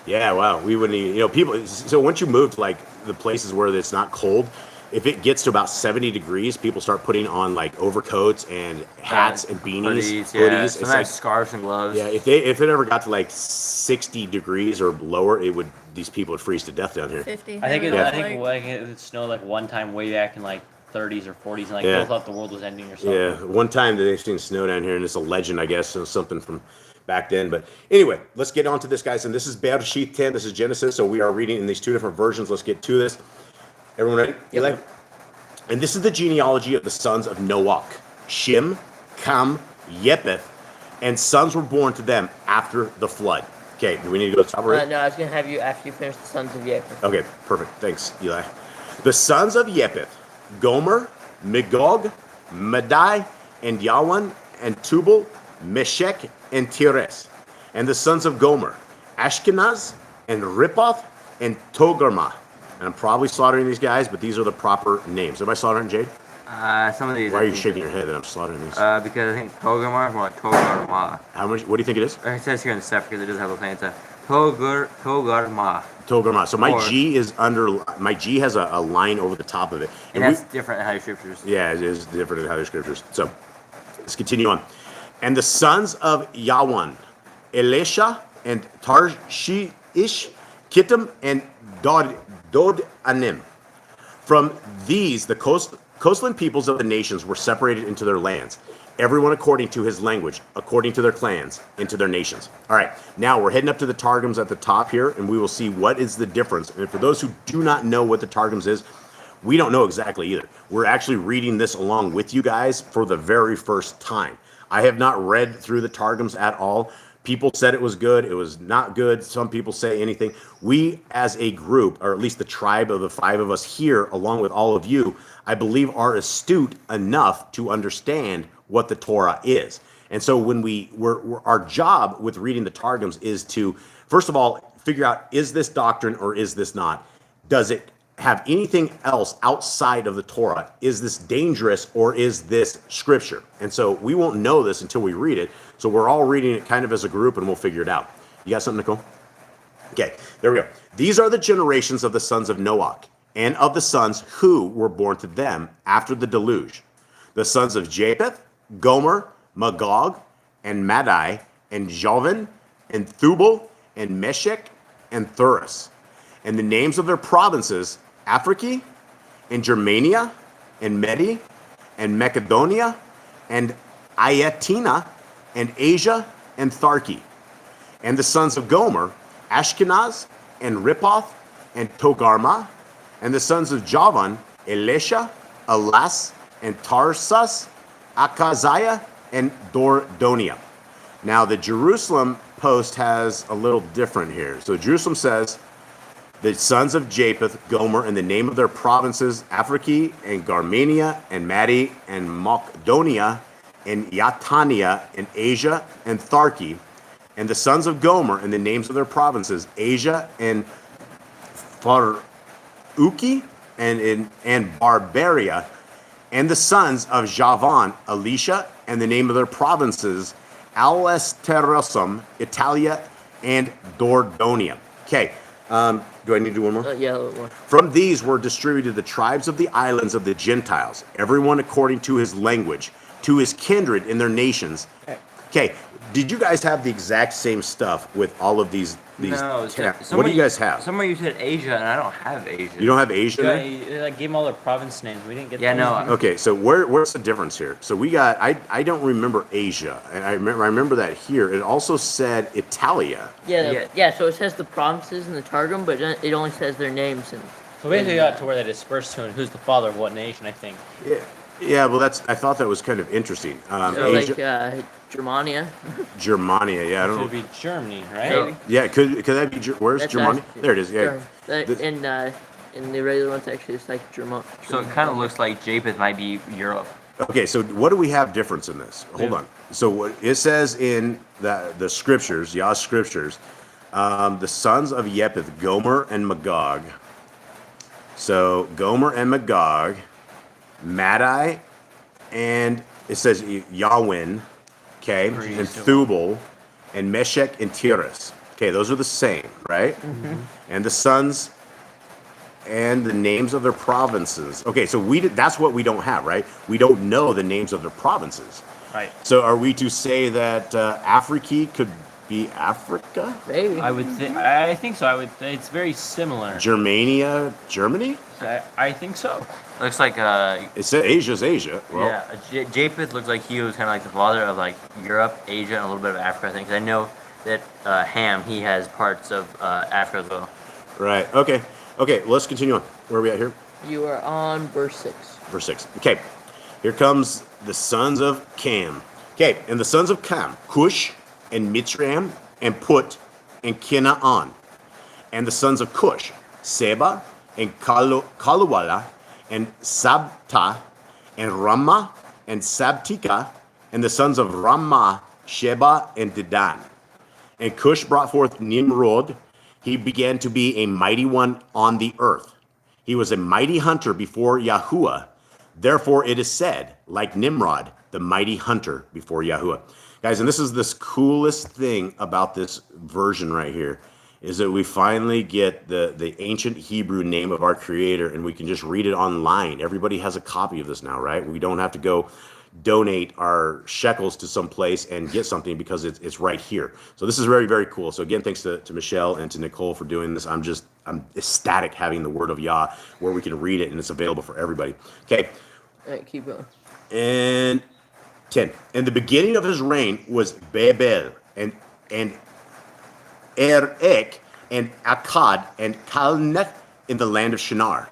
Yeah, wow. We wouldn't even, people, so once you move to like the places where it's not cold, if it gets to about 70 degrees, people start putting on like overcoats and hats and beanies, hoodies. It's Sometimes like, scarves and gloves. yeah, if it ever got to like 60 degrees or lower, these people would freeze to death down here. 50. I think they it, were I think like- it snowed like one time way back in like 30s or 40s, and like Yeah. people thought the world was ending or something. Yeah, one time they've seen snow down here, and it's a legend, I guess, or something from back then. But anyway, let's get on to this, guys. And this is Bereshit 10. This is Genesis. So we are reading in these two different versions. Let's get to this. Everyone ready? Eli? And this is the genealogy of the sons of Noach, Shem, Ham, Yepeth, and sons were born to them after the flood. Okay, do we need to go to the top right? No, I was going to have you after you finish the sons of Japheth. Okay, perfect. Thanks, Eli. The sons of Yepeth, Gomer, Magog, Madai, and Yawan, and Tubal, Meshech, and Tiras. And the sons of Gomer, Ashkenaz, and Rippoth, and Togarmah. And I'm probably slaughtering these guys, but these are the proper names. Am I slaughtering, Jade? Some of these. Why are you shaking your head that I'm slaughtering these? Because I think Togarmah is more like Togarmah. How much? What do you think it is? It says here in the step because it does have a thing. It's a Togarmah. Togarmah. So my Or- G is my G has a line over the top of it. And we- that's different in how your scriptures. Yeah, it is different in how the scriptures. So let's continue on. And the sons of Yawan, Elisha, and Tarshish, Kittim, and Dodanim. From these, the coastland peoples of the nations were separated into their lands, everyone according to his language, according to their clans, into their nations. All right, now we're heading up to the Targums at the top here, and we will see what is the difference. And for those who do not know what the Targums is, we don't know exactly either. We're actually reading this along with you guys for the very first time. I have not read through the Targums at all. People said it was good. It was not good. Some people say anything. We as a group, or at least the tribe of the five of us here, along with all of you, I believe are astute enough to understand what the Torah is. And so when our job with reading the Targums is to, first of all, figure out, is this doctrine or is this not? Does it have anything else outside of the Torah? Is this dangerous or is this scripture? And so we won't know this until we read it. So we're all reading it kind of as a group and we'll figure it out. You got something, Nicole? Okay, there we go. These are the generations of the sons of Noach and of the sons who were born to them after the deluge. The sons of Japheth, Gomer, Magog, and Madai, and Javan, and Thubal, and Meshech, and Thuris. And the names of their provinces, Africa, and Germania, and Medi, and Macedonia, and Iatina, and Asia, and Tharki. And the sons of Gomer, Ashkenaz, and Rippoth, and Togarmah. And the sons of Javan, Elisha, Alas, and Tarsus, Akaziah, and Dordonia. Now the Jerusalem post has a little different here. So Jerusalem says, the sons of Japheth, Gomer, and the name of their provinces, Africa, and Garmania, and Madi, and Macedonia, and Yatania, and Asia, and Tharki. And the sons of Gomer, and the names of their provinces, Asia, and Faruki, and Barbaria. And the sons of Javan, Elisha, and the name of their provinces, Alesterisum, Italia, and Dordonia. Okay, do I need to do one more? Yeah, a little more. From these were distributed the tribes of the islands of the Gentiles, everyone according to his language, to his kindred in their nations. Okay, did you guys have the exact same stuff with all of these No, what do you guys have? Somewhere you said Asia, and I don't have Asia. You don't have Asia Yeah, there? you, like, gave them all their province names. We didn't get Yeah, those. no. Okay, so where's the difference here? So we got, I don't remember Asia, and I remember that here. It also said Italia. Yeah, so it says the provinces in the Targum, but it only says their names. And So basically got to where they dispersed to and who's the father of what nation, I think. Yeah, well, I thought that was kind of interesting. so Asia, like Germania. Germania, yeah, I don't It would know. be Germany, right? Maybe. Yeah, could that be, where's That's Germania? us. There it is, yeah. And and the regular one's actually just like German. So it kind of looks like Japheth might be Europe. Okay, so what do we have difference in this? Hold on. So what it says in the scriptures, Yah Scriptures, the sons of Japheth, Gomer and Magog. So Gomer and Magog, Madai, and it says Yahweh, okay, and Thubal, and Meshech and Tiras. Okay, those are the same, right? And the sons and the names of their provinces. Okay, so that's what we don't have, right? We don't know the names of their provinces. Right. So are we to say that Africa could be Africa? Maybe. I think so. It's very similar. Germania, Germany? I think so. Looks like It said Asia's Asia. Well, yeah, Japheth looks like he was kind of like the father of like Europe, Asia, and a little bit of Africa. I think 'cause I know that Ham he has parts of Africa as well. right. Okay. Okay, let's continue on. Where are we at here? You are on verse 6. Verse 6. Okay, here comes the sons of Cam. Okay, and the sons of Cam, Cush and Mitzrayim and Put and Canaan. And the sons of Cush, Seba and Kaluwala and Sabta and Ramah and Sabtika. And the sons of Ramah, Sheba and Dedan. And Cush brought forth Nimrod. He began to be a mighty one on the earth. He was a mighty hunter before YAHUAH. Therefore it is said, like Nimrod, the mighty hunter before YAHUAH. Guys, and this is this coolest thing about this version right here, is that we finally get the ancient Hebrew name of our creator, and we can just read it online. Everybody has a copy of this now, right? We don't have to go donate our shekels to some place and get something because it's right here. So this is very, very cool. So again, thanks to Michelle and to Nicole for doing this. I'm ecstatic having the word of Yah where we can read it and it's available for everybody. Okay. All right, keep going. And 10. And the beginning of his reign was Babel and Erech and Akkad and Calneh in the land of Shinar.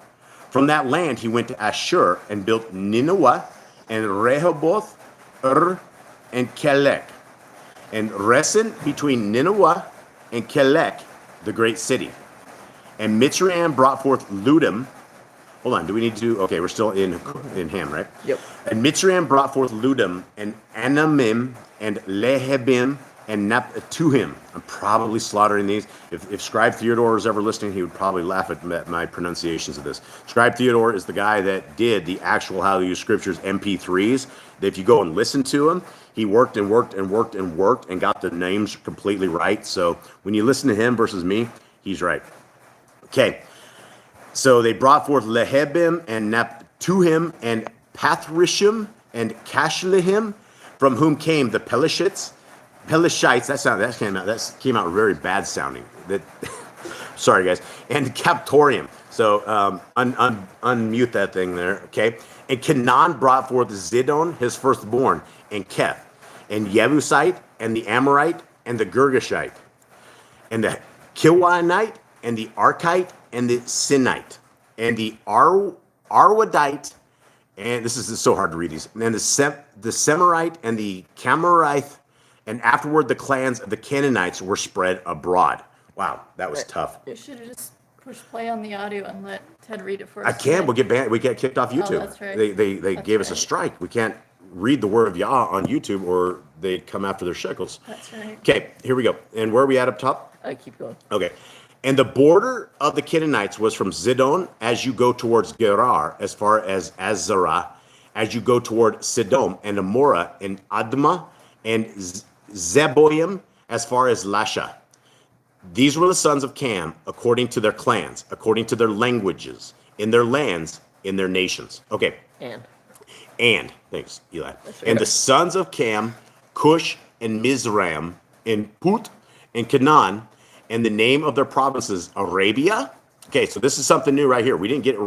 From that land he went to Ashur and built Nineveh and Rehoboth, and Kelek, and Resen between Nineveh and Kelek, the great city. And Mitzrayim brought forth Ludum. Hold on, do we need to? Okay, we're still in Ham, right? Yep. And Mitzrayim brought forth Ludum and Anamim and Lehebim and Naptuhim. I'm probably slaughtering these. If Scribe Theodore is ever listening, he would probably laugh at my pronunciations of this. Scribe Theodore is the guy that did the actual Yah Scriptures MP3s. If you go and listen to him, he worked and worked and worked and worked and got the names completely right. So when you listen to him versus me, he's right. Okay. So they brought forth Lehebim and Naptuhim and Pathrishim and Cashlehim, from whom came the Pelishites, that came out very bad sounding. Sorry guys. And Captorium. So unmute that thing there. Okay. And Canaan brought forth Zidon, his firstborn, and Keth, and Jebusite, and the Amorite, and the Girgashite, and the Kilwanite, and the Arkite, and the Sinite, and the Arwadite, and this is so hard to read these, and the Semirite, and the Camarite. And afterward, the clans of the Canaanites were spread abroad. Wow, that was tough. You should have just pushed play on the audio and let Ted read it for us. I can't. We'll get banned. We get kicked off YouTube. That's right. They gave us a strike. We can't read the word of Yah on YouTube, or they come after their shekels. That's right. Okay, here we go. And where are we at up top? I keep going. Okay. And the border of the Canaanites was from Zidon as you go towards Gerar, as far as Azarah, as you go toward Sidom and Amorah and Admah and Zeboim, as far as Lasha. These were the sons of Cam, according to their clans, according to their languages, in their lands, in their nations. Okay. And thanks, Eli. And the sons of Cam, Cush and Mizraim, and Put and Canaan, and the name of their provinces, Arabia. Okay, so this is something new right here. We didn't get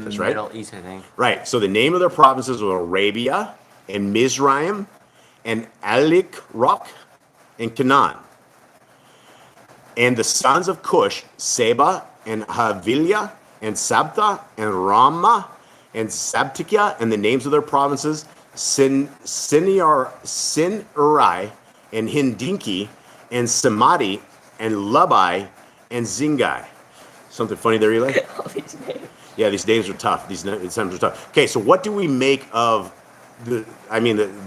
this, right? Middle East, I think. Right. So the name of their provinces were Arabia and Mizraim and Alik Rock and Canaan. And the sons of Cush, Seba and Havilah and Sabta and Ramah and Sabtika, and the names of their provinces, Sinari and Hindinki and Samadi and Labai and Zingai. Something funny there, Eli? All these names. Yeah, these names are tough. These names are tough. Okay, so what do we make of the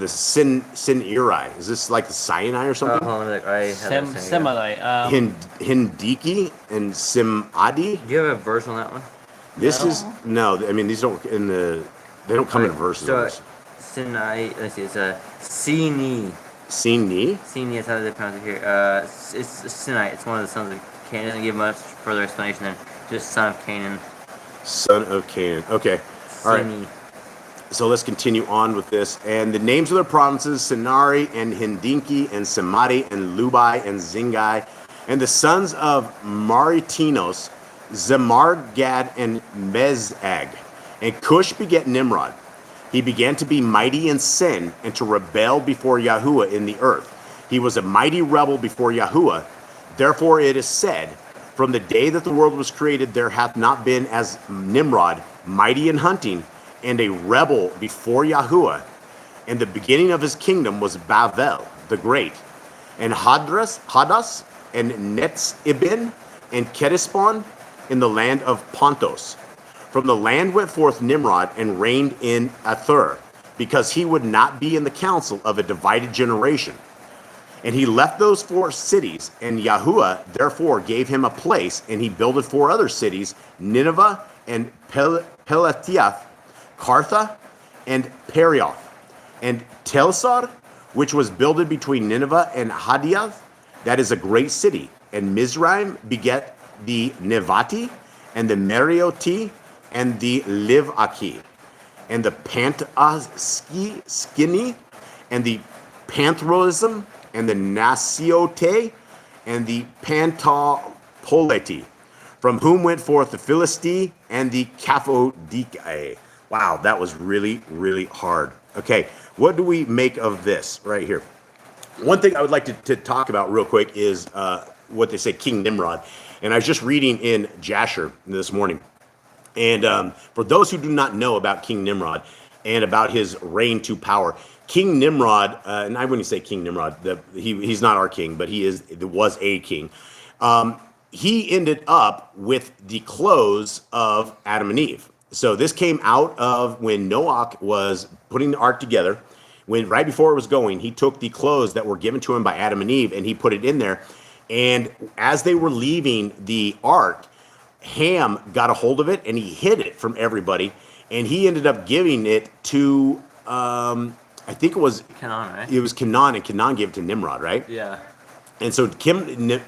Sin'iri? Is this like the Sinai or something? I have that saying, Similar. Hindiki and Simadi. Do you have a verse on that one? This No. is no. I mean, these don't they don't come in verses. So, Sinai, let's see, it's a Sini. Sini. Sini is how they pronounce it here. It's Sinai. It's one of the sons of Canaan. It doesn't give much further explanation than just son of Canaan. Son of Canaan. Okay. All right. Sini. So let's continue on with this. And the names of their provinces, Sinari and Hindinki and Samadi and Lubai and Zingai. And the sons of Maritinos, Zamargad and Mezag. And Cush begat Nimrod. He began to be mighty in sin and to rebel before YAHUAH in the earth. He was a mighty rebel before YAHUAH. Therefore it is said, from the day that the world was created, there hath not been as Nimrod, mighty in hunting, and a rebel before YAHUAH. And the beginning of his kingdom was Bavel, the great. And Hadas, and Netzibin, and Kedispon, in the land of Pontos. From the land went forth Nimrod and reigned in Athur, because he would not be in the council of a divided generation. And he left those 4 cities, and YAHUAH therefore gave him a place, and he builded 4 other cities, Nineveh and Pelatiath, Kartha and Perioth, and Telsar, which was builded between Nineveh and Hadiath, that is a great city. And Mizraim begat the Nevati, and the Marioti, and the Livaki, and the Pantaskini, and the Panthroism, and the Nasiote, and the Pantapoleti, from whom went forth the Philistine and the Caphodicae. Wow, that was really, really hard. Okay, what do we make of this right here? One thing I would like to talk about real quick is what they say, King Nimrod. And I was just reading in Jasher this morning. And for those who do not know about King Nimrod and about his reign to power, King Nimrod, and I wouldn't say King Nimrod, he's not our king, but was a king. He ended up with the clothes of Adam and Eve. So this came out of when Noah was putting the ark together. Right before it was going, he took the clothes that were given to him by Adam and Eve and he put it in there. And as they were leaving the ark, Ham got a hold of it and he hid it from everybody. And he ended up giving it to, I think it was Canaan, right? It was Canaan, and Canaan gave it to Nimrod, right? Yeah. And so Canaan,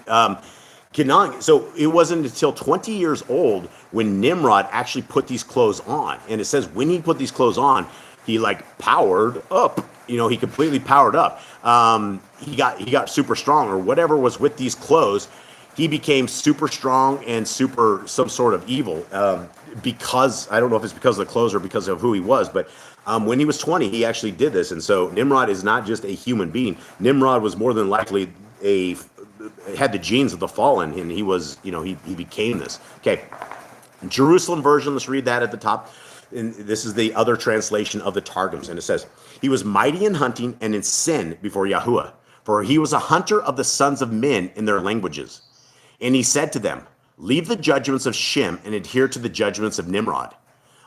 so it wasn't until 20 years old when Nimrod actually put these clothes on. And it says when he put these clothes on, he like powered up. He completely powered up. He got super strong, or whatever was with these clothes. He became super strong and super some sort of evil because I don't know if it's because of the clothes or because of who he was, but when he was 20, he actually did this. And so Nimrod is not just a human being. Nimrod was more than likely had the genes of the fallen, and he was, he became this. Okay, Jerusalem version. Let's read that at the top. And this is the other translation of the Targums, and it says, "He was mighty in hunting and in sin before YAHUAH, for he was a hunter of the sons of men in their languages. And he said to them, leave the judgments of Shem and adhere to the judgments of Nimrod.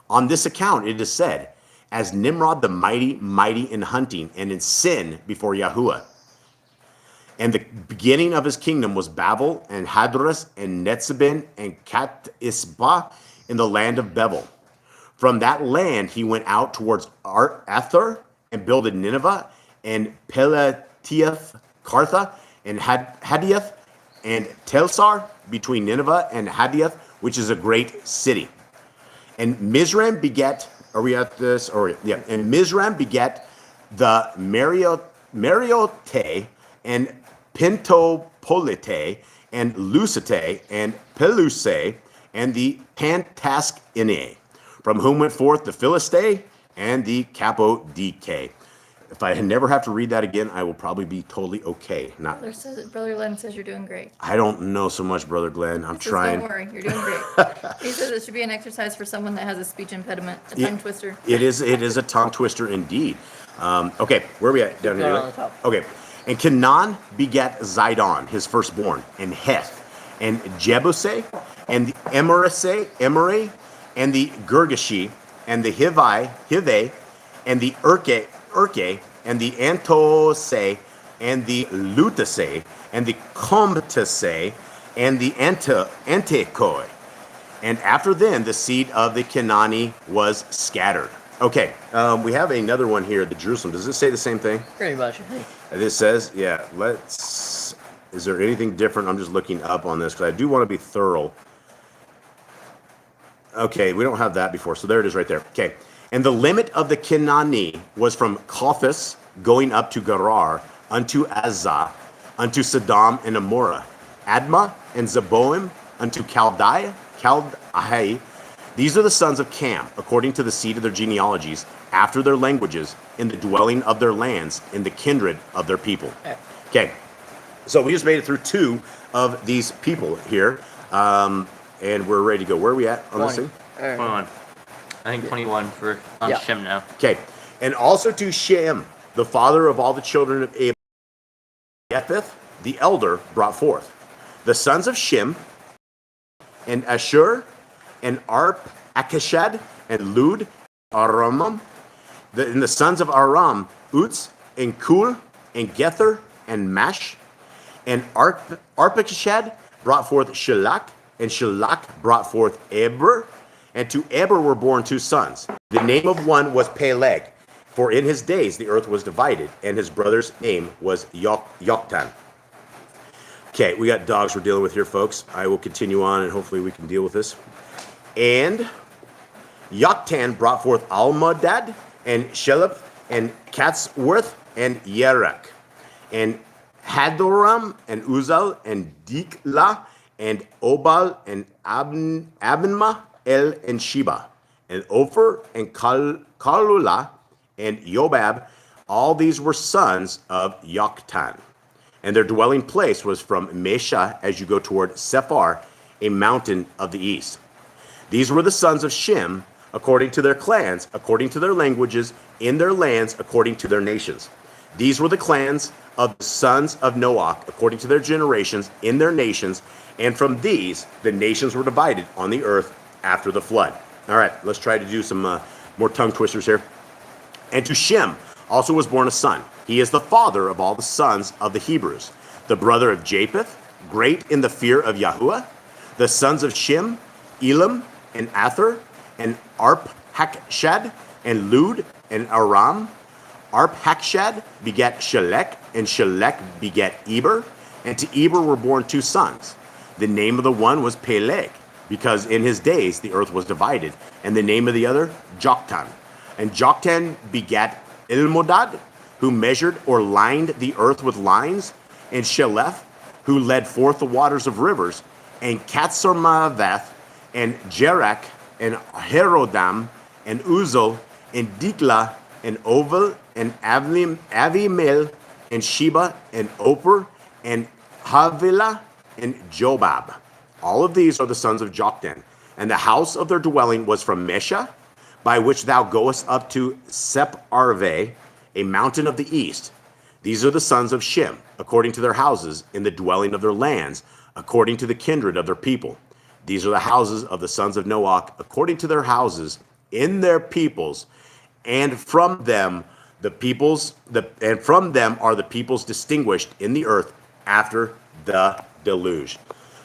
On this account it is said, as Nimrod the mighty, mighty in hunting and in sin before YAHUAH. And the beginning of his kingdom was Babel and Hadras and Netzibin and Kat-Isba in the land of Bevel. From that land he went out towards Athur and builded Nineveh and Pelatiath, Kartha and Hadiath and Telsar between Nineveh and Hadiath, which is a great city. And Mizraim begat, are we at this? And Mizraim begat the Mariote and Pintopolite and Lucite and Peluse and the Pantaskine, from whom went forth the Philistine and the Capodicae. If I never have to read that again, I will probably be totally okay. Brother Glenn says you're doing great. I don't know so much, Brother Glenn. I'm trying. Don't worry, you're doing great. He says it should be an exercise for someone that has a speech impediment, a tongue twister. It is a tongue twister indeed. Okay, where are we at? Down here. on the top. Okay. And Canaan begat Zidon, his firstborn, and Heth, and Jebusay, and Emery, and the Girgashi, and the Hive, and the Urke, and the Antose, and the Lutase, and the Comtase, and the Antekoi. And after them, the seed of the Kenani was scattered. Okay, we have another one here, the Jerusalem. Does this say the same thing? Pretty much, I think. This says, yeah, let's... Is there anything different? I'm just looking up on this because I do want to be thorough. Okay, we don't have that before, so there it is right there. Okay, and the limit of the Kenani was from Kothis going up to Gerar, unto Azah, unto Sodom and Amorah, Admah and Zeboim, unto Chaldai. These are the sons of Cam, according to the seed of their genealogies, after their languages, in the dwelling of their lands, in the kindred of their people. Okay, so we just made it through 2 of these people here, and we're ready to go. Where are we at on this thing? 21. I think 21 for on Shem now. Okay, and also to Shem, the father of all the children of Abel, Japheth, the elder, brought forth. The sons of Shem, and Ashur, and Akashad, and Lud, Aramam. And the sons of Aram, Uts, and Kul, and Gether, and Mash. And Arpachshad brought forth Shelach, and Shelach brought forth Eber. And to Eber were born 2 sons. The name of one was Peleg, for in his days the earth was divided, and his brother's name was Yoktan. Okay, we got dogs we're dealing with here, folks. I will continue on, and hopefully we can deal with this. And Yoktan brought forth Almodad, and Shelep, and Katzworth, and Yerach, and Hadoram, and Uzal, and Dikla, and Obal, and Abinma, El, and Sheba, and Ophir, and Kalula, and Yobab. All these were sons of Yoktan. And their dwelling place was from Mesha as you go toward Sephar, a mountain of the east. These were the sons of Shem, according to their clans, according to their languages, in their lands, according to their nations. These were the clans of the sons of Noah, according to their generations, in their nations, and from these the nations were divided on the earth after the flood. All right, let's try to do some more tongue twisters here. And to Shem also was born a son. He is the father of all the sons of the Hebrews, the brother of Japheth, great in the fear of YAHUAH. The sons of Shem, Elam, and Ather, and Arpachshad, and Lud, and Aram. Arpachshad begat Shelek, and Shelek begat Eber, and to Eber were born 2 sons. The name of the one was Peleg, because in his days the earth was divided, and the name of the other, Joktan. And Joktan begat Ilmodad, who measured or lined the earth with lines, and Shelef, who led forth the waters of rivers, and Katzormavath, and Jerak, and Herodam, and Uzal, and Dikla, and Oval, and Avimel, and Sheba, and Oper, and Havilah, and Jobab. All of these are the sons of Joktan. And the house of their dwelling was from Mesha, by which thou goest up to Sepharve, a mountain of the east. These are the sons of Shem, according to their houses, in the dwelling of their lands, according to the kindred of their people. These are the houses of the sons of Noah, according to their houses, in their peoples, and from them are the peoples distinguished in the earth after the deluge.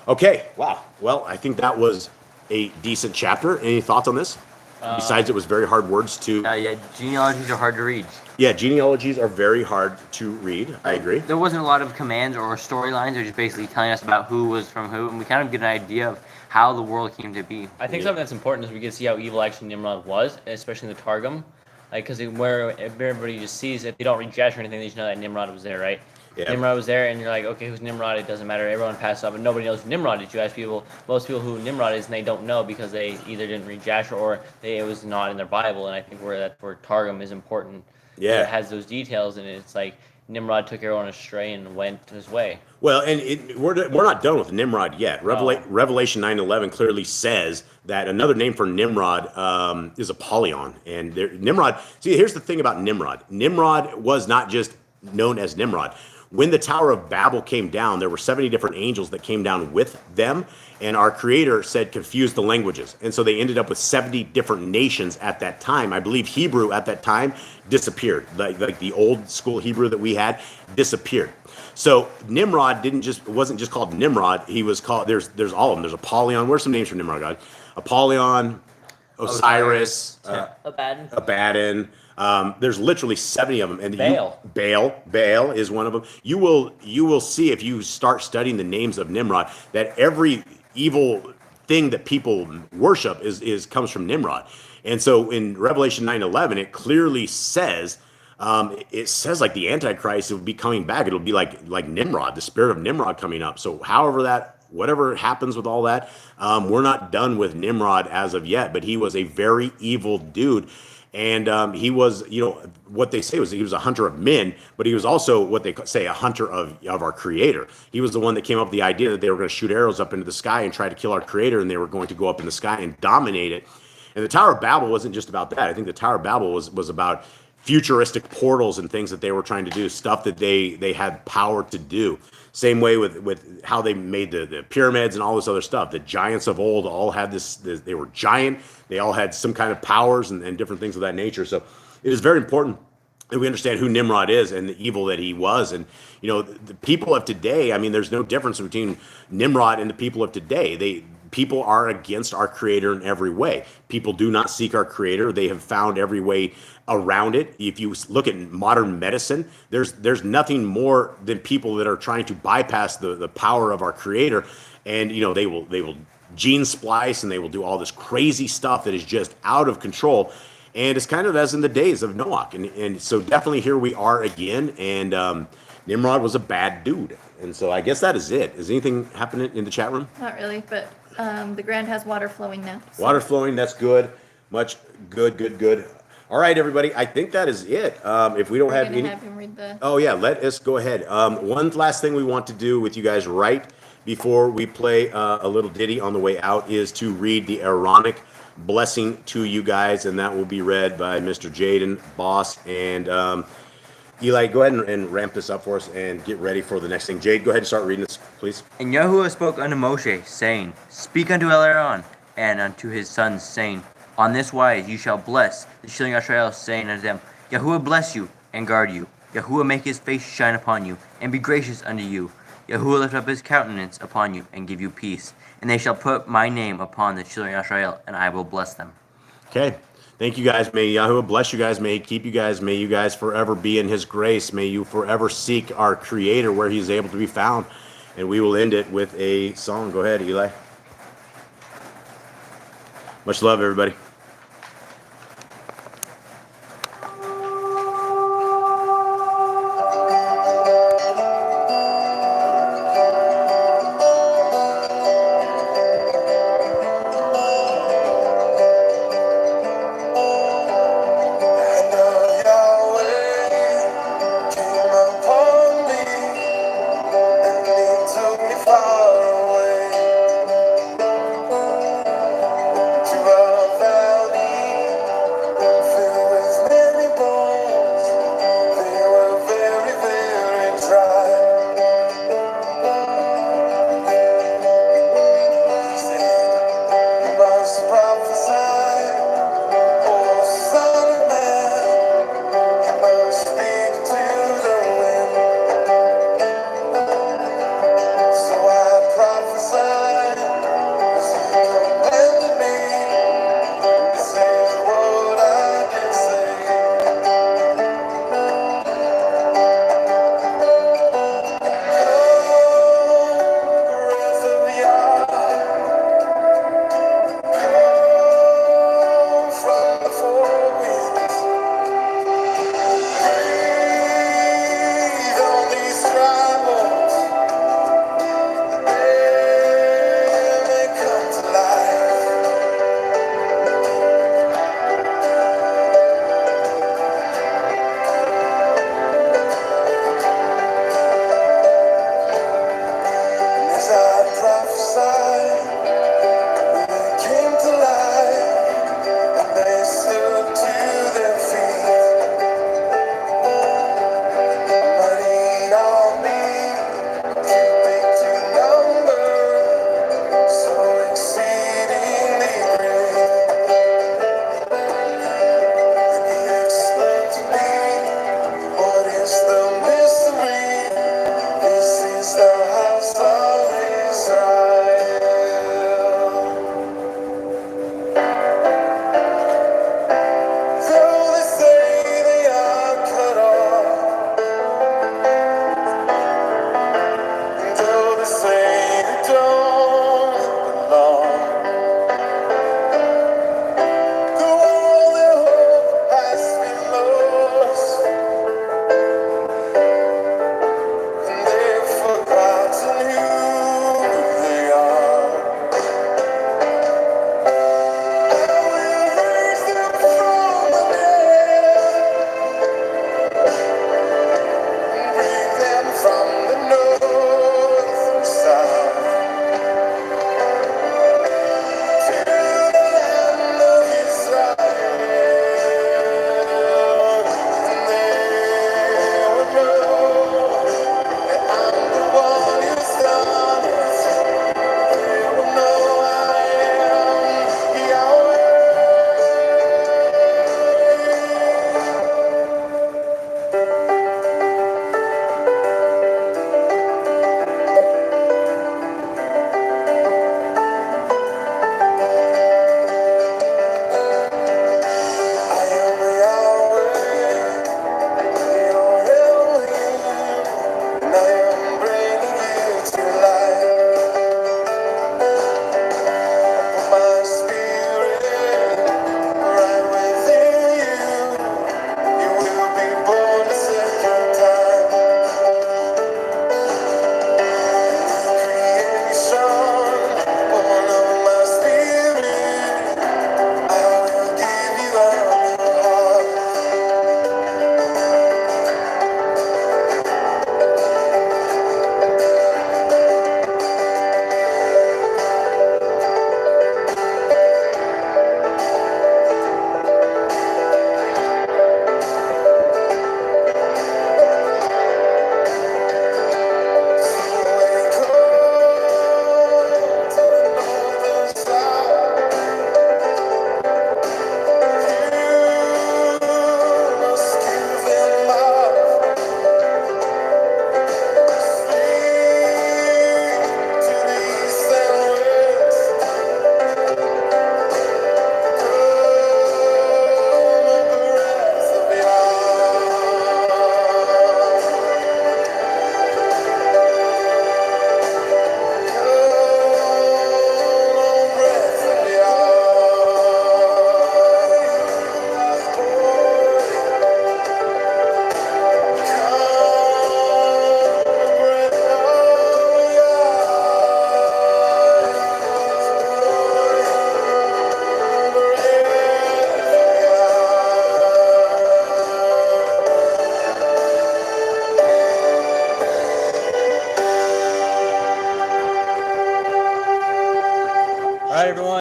Okay, wow. Well, I think that was a decent chapter. Any thoughts on this? Besides, it was very hard words to... Yeah, genealogies are hard to read. Yeah, genealogies are very hard to read. I agree. There wasn't a lot of commands or storylines. They're just basically telling us about who was from who, and we kind of get an idea of how the world came to be. I think something that's important is we can see how evil actually Nimrod was, especially in the Targum. Like, because where everybody just sees, if they don't read Josh or anything, they just know that Nimrod was there, right? Yeah. Nimrod was there, and you're like, okay, who's Nimrod? It doesn't matter. Everyone passes up, and nobody knows who Nimrod is. You ask people, most people who Nimrod is, and they don't know because they either didn't read Joshua or it was not in their Bible. And I think where Targum is important. Yeah, it has those details, and it's like Nimrod took everyone astray and went his way. Well, and we're not done with Nimrod yet. Revelation 9:11 clearly says that another name for Nimrod is Apollyon. And Nimrod. See, here's the thing about Nimrod. Nimrod was not just known as Nimrod. when the Tower of Babel came down, there were 70 different angels that came down with them. And our Creator said, confuse the languages. And so they ended up with 70 different nations at that time. I believe Hebrew at that time disappeared. Like the old school Hebrew that we had disappeared. So Nimrod wasn't just called Nimrod. He was called, there's all of them. There's Apollyon. Where's some names for Nimrod, God? Apollyon, Osiris, Abaddon. There's literally 70 of them. And Baal is one of them. You will see, if you start studying the names of Nimrod, that every evil thing that people worship comes from Nimrod. And so in Revelation 9:11, it clearly says, like the Antichrist will be coming back. It'll be like Nimrod, the spirit of Nimrod coming up. So whatever happens with all that, we're not done with Nimrod as of yet, but he was a very evil dude. And he was, what they say was he was a hunter of men, but he was also what they say a hunter of our Creator. He was the one that came up with the idea that they were going to shoot arrows up into the sky and try to kill our Creator, and they were going to go up in the sky and dominate it. And the Tower of Babel wasn't just about that. I think the Tower of Babel was about futuristic portals and things that they were trying to do, stuff that they had power to do. Same way with how they made the pyramids and all this other stuff. The giants of old all had this they were giant. They all had some kind of powers and different things of that nature. So it is very important that we understand who Nimrod is and the evil that he was. And, the people of today, I mean, there's no difference between Nimrod and the people of today. People are against our Creator in every way. People do not seek our Creator. They have found every way around it. If you look at modern medicine, there's nothing more than people that are trying to bypass the power of our Creator. And they will gene splice, and they will do all this crazy stuff that is just out of control. And it's kind of as in the days of Noah. And so definitely here we are again. And Nimrod was a bad dude. And so I guess that is it. Is anything happening in the chat room? Not really, but the ground has water flowing now. So. Water flowing, that's good. Much good. All right, everybody. I think that is it. If we don't have any, have him read the. Oh yeah, let us go ahead. One last thing we want to do with you guys right before we play a little ditty on the way out is to read the Aaronic blessing to you guys, and that will be read by Mr. Jaden Boss and Eli. Go ahead and ramp this up for us and get ready for the next thing. Jade, go ahead and start reading this, please. And Yahuwah spoke unto Moshe, saying, Speak unto Aaron and unto his sons, saying, On this wise you shall bless the children of Israel, saying unto them, Yahuwah bless you and guard you. Yahuwah make his face shine upon you, and be gracious unto you. Yahuwah lift up his countenance upon you, and give you peace. And they shall put my name upon the children of Israel, and I will bless them. Okay. Thank you guys. May Yahuwah bless you guys. May he keep you guys. May you guys forever be in his grace. May you forever seek our Creator where he is able to be found. And we will end it with a song. Go ahead, Eli. Much love, everybody. Far away to a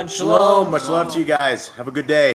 Shalom. Much love to you guys. Have a good day.